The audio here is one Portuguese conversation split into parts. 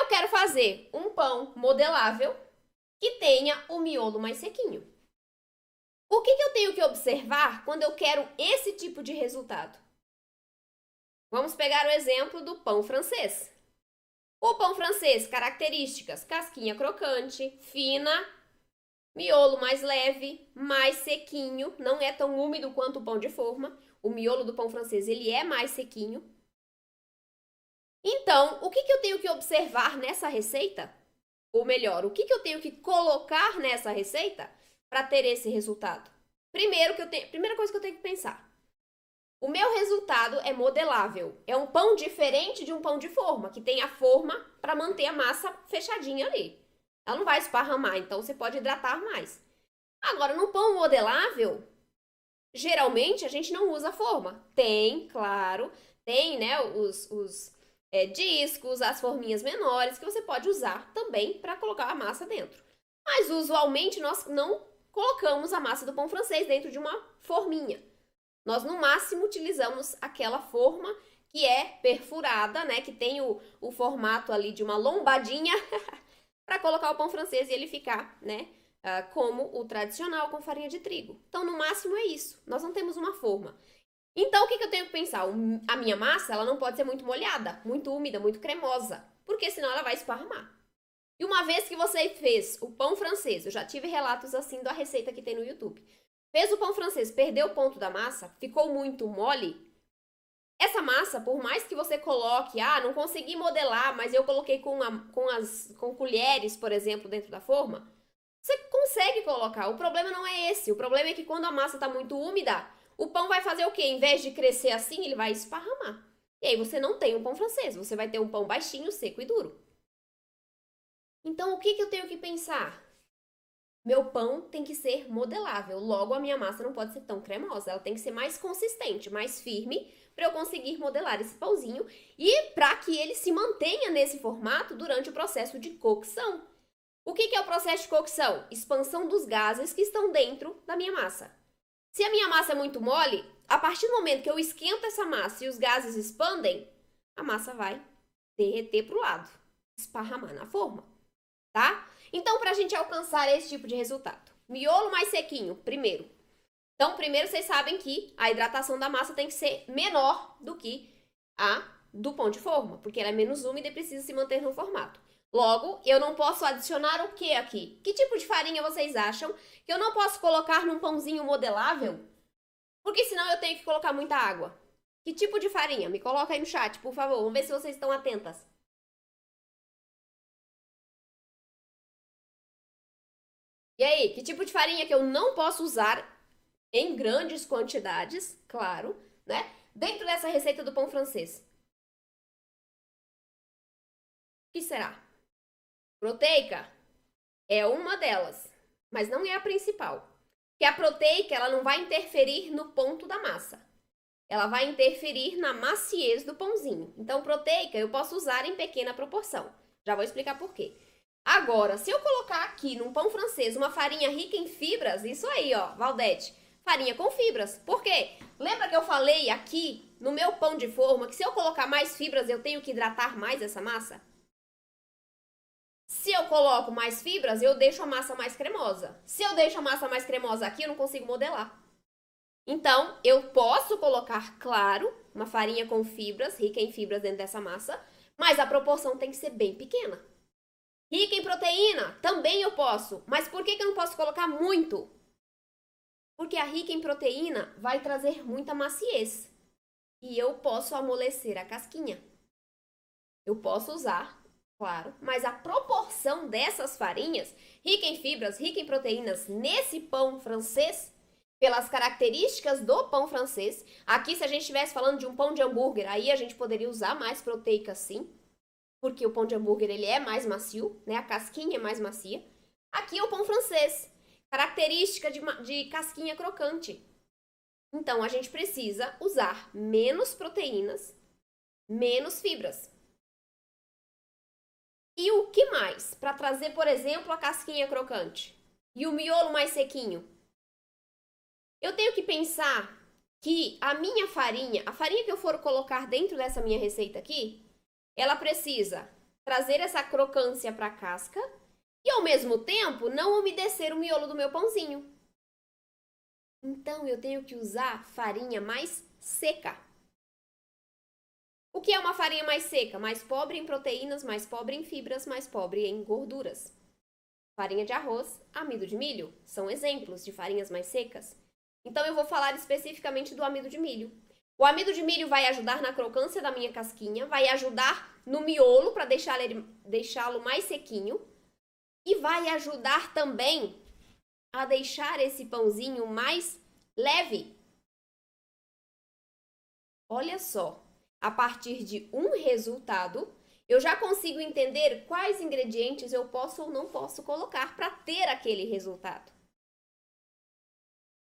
Eu quero fazer um pão modelável que tenha o miolo mais sequinho. O que eu tenho que observar quando eu quero esse tipo de resultado? Vamos pegar o exemplo do pão francês. O pão francês, características: casquinha crocante, fina, miolo mais leve, mais sequinho, não é tão úmido quanto o pão de forma. O miolo do pão francês, ele é mais sequinho. Então, o que eu tenho que observar nessa receita? Ou melhor, o que eu tenho que colocar nessa receita para ter esse resultado? Primeira coisa que eu tenho que pensar. O meu resultado é modelável. É um pão diferente de um pão de forma, que tem a forma para manter a massa fechadinha ali. Ela não vai esparramar, então você pode hidratar mais. Agora, no pão modelável, geralmente a gente não usa forma. Tem, claro, tem, né, os discos, as forminhas menores, que você pode usar também para colocar a massa dentro. Mas, usualmente, nós não colocamos a massa do pão francês dentro de uma forminha. Nós, no máximo, utilizamos aquela forma que é perfurada, né? Que tem o formato ali de uma lombadinha para colocar o pão francês e ele ficar, né? Como o tradicional com farinha de trigo. Então, no máximo, é isso. Nós não temos uma forma. Então, o que eu tenho que pensar? A minha massa, ela não pode ser muito molhada, muito úmida, muito cremosa, porque senão ela vai esparramar. E uma vez que você fez o pão francês, eu já tive relatos assim da receita que tem no YouTube. Fez o pão francês, perdeu o ponto da massa, ficou muito mole. Essa massa, por mais que você coloque, não consegui modelar, mas eu coloquei com colheres, por exemplo, dentro da forma, você consegue colocar. O problema não é esse. O problema é que quando a massa está muito úmida, o pão vai fazer o quê? Em vez de crescer assim, ele vai esparramar. E aí você não tem um pão francês, você vai ter um pão baixinho, seco e duro. Então, o que eu tenho que pensar? Meu pão tem que ser modelável, logo a minha massa não pode ser tão cremosa, ela tem que ser mais consistente, mais firme, para eu conseguir modelar esse pãozinho e para que ele se mantenha nesse formato durante o processo de cocção. O que é o processo de cocção? Expansão dos gases que estão dentro da minha massa. Se a minha massa é muito mole, a partir do momento que eu esquento essa massa e os gases expandem, a massa vai derreter para o lado, esparramar na forma, tá? Então, para a gente alcançar esse tipo de resultado, miolo mais sequinho, primeiro. Então, primeiro vocês sabem que a hidratação da massa tem que ser menor do que a do pão de forma, porque ela é menos úmida e precisa se manter no formato. Logo, eu não posso adicionar o que aqui? Que tipo de farinha vocês acham que eu não posso colocar num pãozinho modelável? Porque senão eu tenho que colocar muita água. Que tipo de farinha? Me coloca aí no chat, por favor. Vamos ver se vocês estão atentas. E aí, que tipo de farinha que eu não posso usar em grandes quantidades, claro, né? Dentro dessa receita do pão francês. O que será? Proteica é uma delas, mas não é a principal. Que a proteica, ela não vai interferir no ponto da massa. Ela vai interferir na maciez do pãozinho. Então, proteica eu posso usar em pequena proporção. Já vou explicar por quê. Agora, se eu colocar aqui num pão francês uma farinha rica em fibras, isso aí, ó, Valdete, farinha com fibras. Por quê? Lembra que eu falei aqui no meu pão de forma que se eu colocar mais fibras, eu tenho que hidratar mais essa massa? Se eu coloco mais fibras, eu deixo a massa mais cremosa. Se eu deixo a massa mais cremosa aqui, eu não consigo modelar. Então, eu posso colocar, claro, uma farinha com fibras, rica em fibras dentro dessa massa, mas a proporção tem que ser bem pequena. Rica em proteína, também eu posso. Mas por que eu não posso colocar muito? Porque a rica em proteína vai trazer muita maciez. E eu posso amolecer a casquinha. Eu posso usar, claro, mas a proporção dessas farinhas, rica em fibras, rica em proteínas, nesse pão francês, pelas características do pão francês, aqui se a gente estivesse falando de um pão de hambúrguer, aí a gente poderia usar mais proteica sim, porque o pão de hambúrguer ele é mais macio, né? A casquinha é mais macia. Aqui é o pão francês, característica de casquinha crocante. Então, a gente precisa usar menos proteínas, menos fibras. E o que mais? Para trazer, por exemplo, a casquinha crocante e o miolo mais sequinho. Eu tenho que pensar que a minha farinha, a farinha que eu for colocar dentro dessa minha receita aqui, ela precisa trazer essa crocância para a casca e, ao mesmo tempo, não umedecer o miolo do meu pãozinho. Então, eu tenho que usar farinha mais seca. O que é uma farinha mais seca? Mais pobre em proteínas, mais pobre em fibras, mais pobre em gorduras. Farinha de arroz, amido de milho são exemplos de farinhas mais secas. Então, eu vou falar especificamente do amido de milho. O amido de milho vai ajudar na crocância da minha casquinha, vai ajudar no miolo para deixá-lo mais sequinho e vai ajudar também a deixar esse pãozinho mais leve. Olha só, a partir de um resultado, eu já consigo entender quais ingredientes eu posso ou não posso colocar para ter aquele resultado.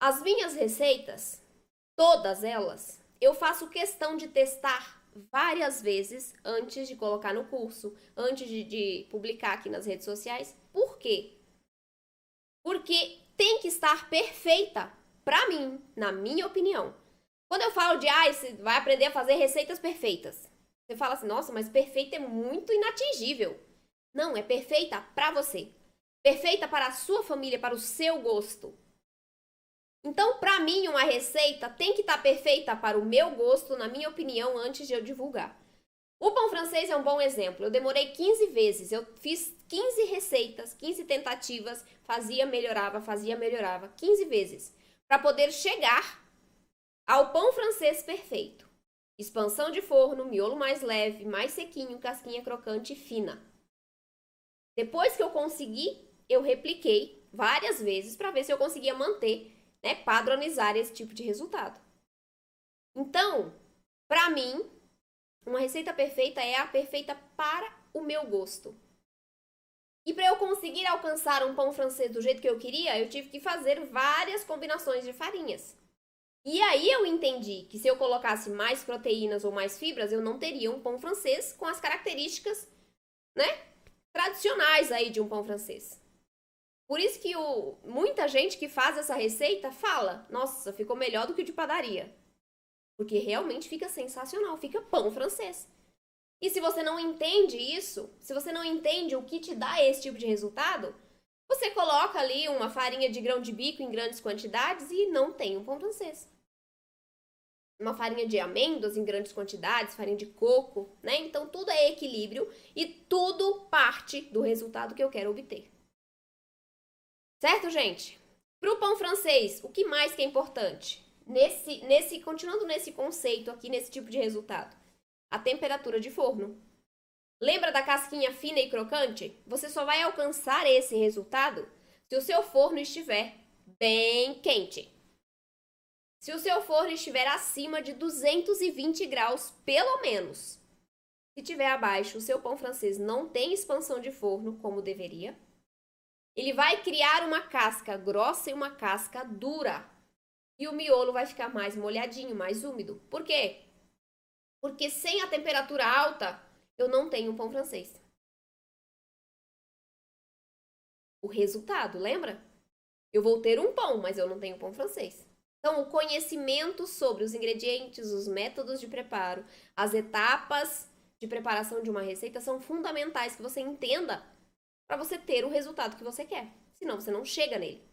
As minhas receitas, todas elas, eu faço questão de testar várias vezes antes de colocar no curso, antes de publicar aqui nas redes sociais. Por quê? Porque tem que estar perfeita para mim, na minha opinião. Quando eu falo de, você vai aprender a fazer receitas perfeitas. Você fala assim, nossa, mas perfeita é muito inatingível. Não, é perfeita para você. Perfeita para a sua família, para o seu gosto. Então, para mim, uma receita tem que estar perfeita para o meu gosto, na minha opinião, antes de eu divulgar. O pão francês é um bom exemplo. Eu demorei 15 vezes, eu fiz 15 receitas, 15 tentativas, fazia, melhorava, 15 vezes, para poder chegar ao pão francês perfeito. Expansão de forno, miolo mais leve, mais sequinho, casquinha crocante e fina. Depois que eu consegui, eu repliquei várias vezes para ver se eu conseguia manter, padronizar esse tipo de resultado. Então, para mim, uma receita perfeita é a perfeita para o meu gosto. E para eu conseguir alcançar um pão francês do jeito que eu queria, eu tive que fazer várias combinações de farinhas. E aí eu entendi que se eu colocasse mais proteínas ou mais fibras, eu não teria um pão francês com as características, tradicionais aí de um pão francês. Por isso que muita gente que faz essa receita fala, nossa, ficou melhor do que o de padaria. Porque realmente fica sensacional, fica pão francês. E se você não entende isso, se você não entende o que te dá esse tipo de resultado, você coloca ali uma farinha de grão de bico em grandes quantidades e não tem um pão francês. Uma farinha de amêndoas em grandes quantidades, farinha de coco, Então tudo é equilíbrio e tudo parte do resultado que eu quero obter. Certo, gente? Para o pão francês, o que mais que é importante? Continuando nesse conceito aqui, nesse tipo de resultado, a temperatura de forno. Lembra da casquinha fina e crocante? Você só vai alcançar esse resultado se o seu forno estiver bem quente. Se o seu forno estiver acima de 220 graus, pelo menos. Se estiver abaixo, o seu pão francês não tem expansão de forno como deveria. Ele vai criar uma casca grossa e uma casca dura. E o miolo vai ficar mais molhadinho, mais úmido. Por quê? Porque sem a temperatura alta, eu não tenho um pão francês. O resultado, lembra? Eu vou ter um pão, mas eu não tenho pão francês. Então, o conhecimento sobre os ingredientes, os métodos de preparo, as etapas de preparação de uma receita são fundamentais que você entenda para você ter o resultado que você quer. Senão, você não chega nele.